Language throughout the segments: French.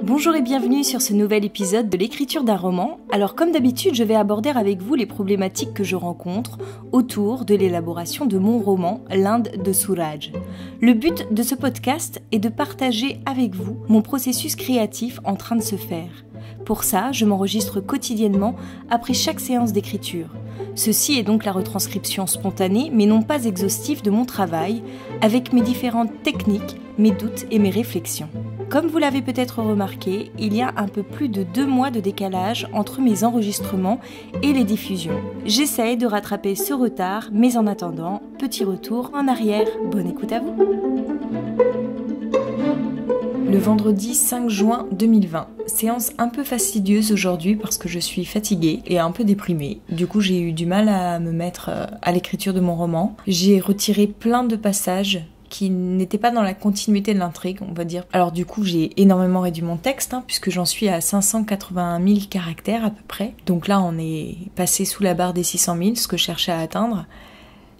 Bonjour et bienvenue sur ce nouvel épisode de l'écriture d'un roman. Alors comme d'habitude, je vais aborder avec vous les problématiques que je rencontre autour de l'élaboration de mon roman, L'Inde de Suraj. Le but de ce podcast est de partager avec vous mon processus créatif en train de se faire. Pour ça, je m'enregistre quotidiennement après chaque séance d'écriture. Ceci est donc la retranscription spontanée, mais non pas exhaustive de mon travail, avec mes différentes techniques, mes doutes et mes réflexions. Comme vous l'avez peut-être remarqué, il y a un peu plus de 2 mois de décalage entre mes enregistrements et les diffusions. J'essaye de rattraper ce retard, mais en attendant, petit retour en arrière. Bonne écoute à vous. Le vendredi 5 juin 2020. Séance un peu fastidieuse aujourd'hui parce que je suis fatiguée et un peu déprimée. Du coup, j'ai eu du mal à me mettre à l'écriture de mon roman. J'ai retiré plein de passages qui n'étaient pas dans la continuité de l'intrigue, on va dire. Alors du coup, j'ai énormément réduit mon texte, puisque j'en suis à 581 000 caractères à peu près. Donc là, on est passé sous la barre des 600 000, ce que je cherchais à atteindre.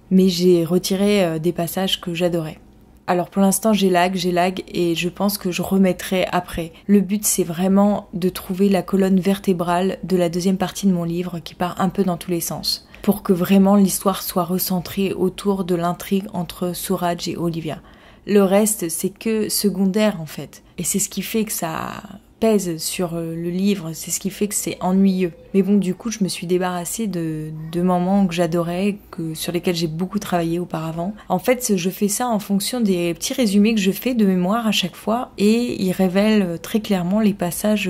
Mais j'ai retiré des passages que j'adorais. Alors pour l'instant, j'ai lag et je pense que je remettrai après. Le but, c'est vraiment de trouver la colonne vertébrale de la deuxième partie de mon livre qui part un peu dans tous les sens, pour que vraiment l'histoire soit recentrée autour de l'intrigue entre Suraj et Olivia. Le reste, c'est que secondaire en fait. Et c'est ce qui fait que ça pèse sur le livre, c'est ce qui fait que c'est ennuyeux. Mais bon, du coup, je me suis débarrassée de moments que j'adorais, sur lesquels j'ai beaucoup travaillé auparavant. En fait, je fais ça en fonction des petits résumés que je fais de mémoire à chaque fois, et ils révèlent très clairement les passages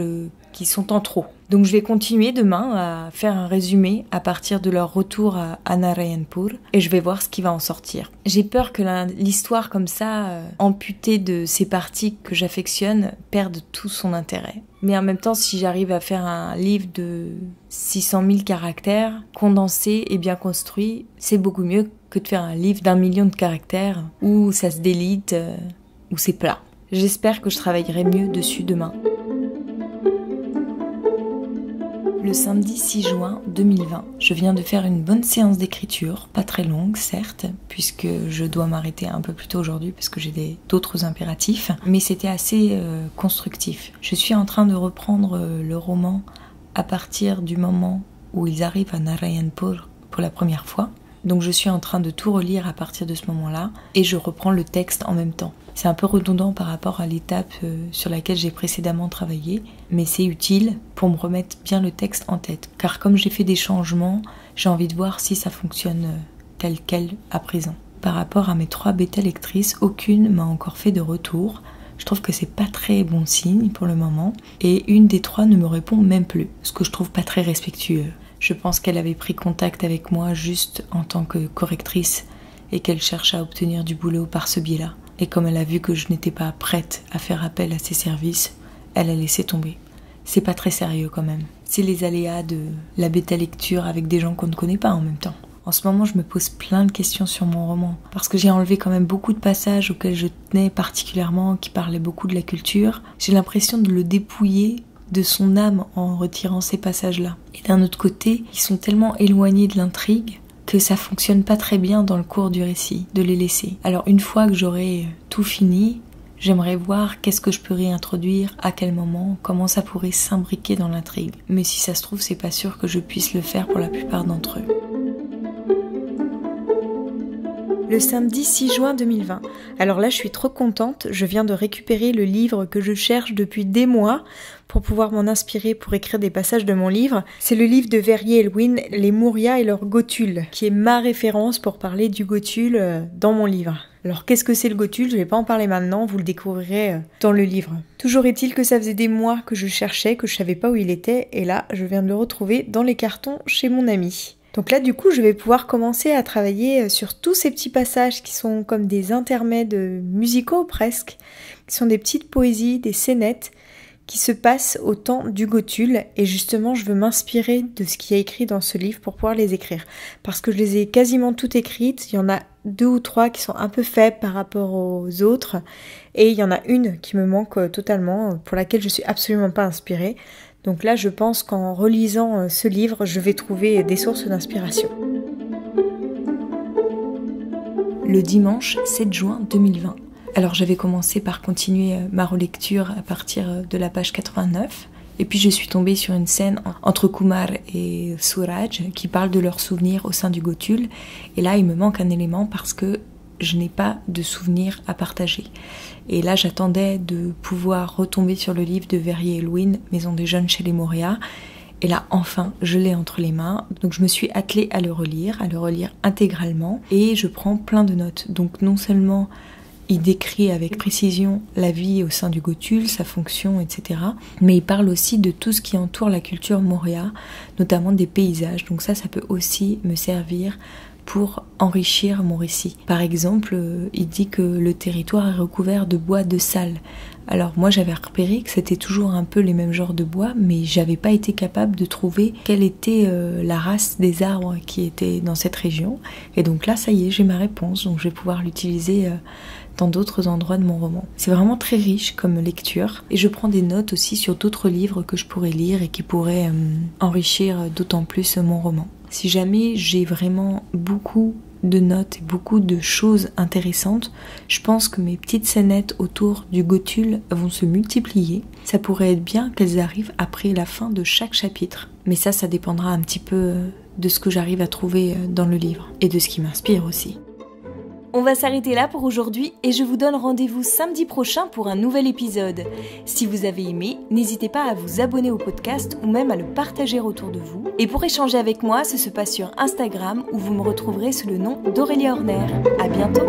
qui sont en trop. Donc je vais continuer demain à faire un résumé à partir de leur retour à Narayanpur et je vais voir ce qui va en sortir. J'ai peur que l'histoire comme ça, amputée de ces parties que j'affectionne, perde tout son intérêt. Mais en même temps, si j'arrive à faire un livre de 600 000 caractères, condensé et bien construit, c'est beaucoup mieux que de faire un livre d'1 million de caractères où ça se délite, où c'est plat. J'espère que je travaillerai mieux dessus demain. Le samedi 6 juin 2020, je viens de faire une bonne séance d'écriture, pas très longue certes, puisque je dois m'arrêter un peu plus tôt aujourd'hui parce que j'ai d'autres impératifs, mais c'était assez constructif. Je suis en train de reprendre le roman à partir du moment où ils arrivent à Narayanpur pour la première fois. Donc je suis en train de tout relire à partir de ce moment-là et je reprends le texte en même temps. C'est un peu redondant par rapport à l'étape sur laquelle j'ai précédemment travaillé, mais c'est utile pour me remettre bien le texte en tête. Car comme j'ai fait des changements, j'ai envie de voir si ça fonctionne tel quel à présent. Par rapport à mes 3 bêta-lectrices, aucune m'a encore fait de retour. Je trouve que c'est pas très bon signe pour le moment. Et une des 3 ne me répond même plus, ce que je trouve pas très respectueux. Je pense qu'elle avait pris contact avec moi juste en tant que correctrice et qu'elle cherche à obtenir du boulot par ce biais-là. Et comme elle a vu que je n'étais pas prête à faire appel à ses services, elle a laissé tomber. C'est pas très sérieux quand même. C'est les aléas de la bêta-lecture avec des gens qu'on ne connaît pas en même temps. En ce moment, je me pose plein de questions sur mon roman, parce que j'ai enlevé quand même beaucoup de passages auxquels je tenais particulièrement, qui parlaient beaucoup de la culture. J'ai l'impression de le dépouiller de son âme en retirant ces passages-là. Et d'un autre côté, ils sont tellement éloignés de l'intrigue que ça fonctionne pas très bien dans le cours du récit, de les laisser. Alors une fois que j'aurai tout fini, j'aimerais voir qu'est-ce que je peux réintroduire, à quel moment, comment ça pourrait s'imbriquer dans l'intrigue. Mais si ça se trouve, c'est pas sûr que je puisse le faire pour la plupart d'entre eux. Le samedi 6 juin 2020. Alors là, je suis trop contente, je viens de récupérer le livre que je cherche depuis des mois pour pouvoir m'en inspirer pour écrire des passages de mon livre. C'est le livre de Verrier-Elwin, Les Mouria et leur Gothule, qui est ma référence pour parler du Gothule dans mon livre. Alors qu'est-ce que c'est le Gothule ? Je vais pas en parler maintenant, vous le découvrirez dans le livre. Toujours est-il que ça faisait des mois que je cherchais, que je savais pas où il était, et là, je viens de le retrouver dans les cartons chez mon ami. Donc là, du coup, je vais pouvoir commencer à travailler sur tous ces petits passages qui sont comme des intermèdes musicaux presque, qui sont des petites poésies, des scénettes qui se passent au temps du Gothule. Et justement, je veux m'inspirer de ce qui est écrit dans ce livre pour pouvoir les écrire. Parce que je les ai quasiment toutes écrites. Il y en a 2 ou 3 qui sont un peu faibles par rapport aux autres. Et il y en a une qui me manque totalement, pour laquelle je suis absolument pas inspirée. Donc là, je pense qu'en relisant ce livre, je vais trouver des sources d'inspiration. le dimanche 7 juin 2020. Alors j'avais commencé par continuer ma relecture à partir de la page 89. Et puis je suis tombée sur une scène entre Kumar et Suraj qui parlent de leurs souvenirs au sein du Gothul. Et là, il me manque un élément parce que je n'ai pas de souvenirs à partager. Et là, j'attendais de pouvoir retomber sur le livre de Verrier et Lewin, Maison des jeunes chez les Moria. Et là, enfin, je l'ai entre les mains. Donc je me suis attelée à le relire intégralement. Et je prends plein de notes. Donc non seulement il décrit avec précision la vie au sein du Gothul, sa fonction, etc. Mais il parle aussi de tout ce qui entoure la culture Moria, notamment des paysages. Donc ça peut aussi me servir pour enrichir mon récit. Par exemple, il dit que le territoire est recouvert de bois de salle. Alors moi j'avais repéré que c'était toujours un peu les mêmes genres de bois, mais j'avais pas été capable de trouver quelle était la race des arbres qui étaient dans cette région. Et donc là ça y est, j'ai ma réponse, donc je vais pouvoir l'utiliser dans d'autres endroits de mon roman. C'est vraiment très riche comme lecture et je prends des notes aussi sur d'autres livres que je pourrais lire et qui pourraient enrichir d'autant plus mon roman. Si jamais j'ai vraiment beaucoup de notes et beaucoup de choses intéressantes, je pense que mes petites scénettes autour du Gothul vont se multiplier. Ça pourrait être bien qu'elles arrivent après la fin de chaque chapitre. Mais ça dépendra un petit peu de ce que j'arrive à trouver dans le livre et de ce qui m'inspire aussi. On va s'arrêter là pour aujourd'hui et je vous donne rendez-vous samedi prochain pour un nouvel épisode. Si vous avez aimé, n'hésitez pas à vous abonner au podcast ou même à le partager autour de vous. Et pour échanger avec moi, ça se passe sur Instagram où vous me retrouverez sous le nom d'Aurélia Horner. À bientôt!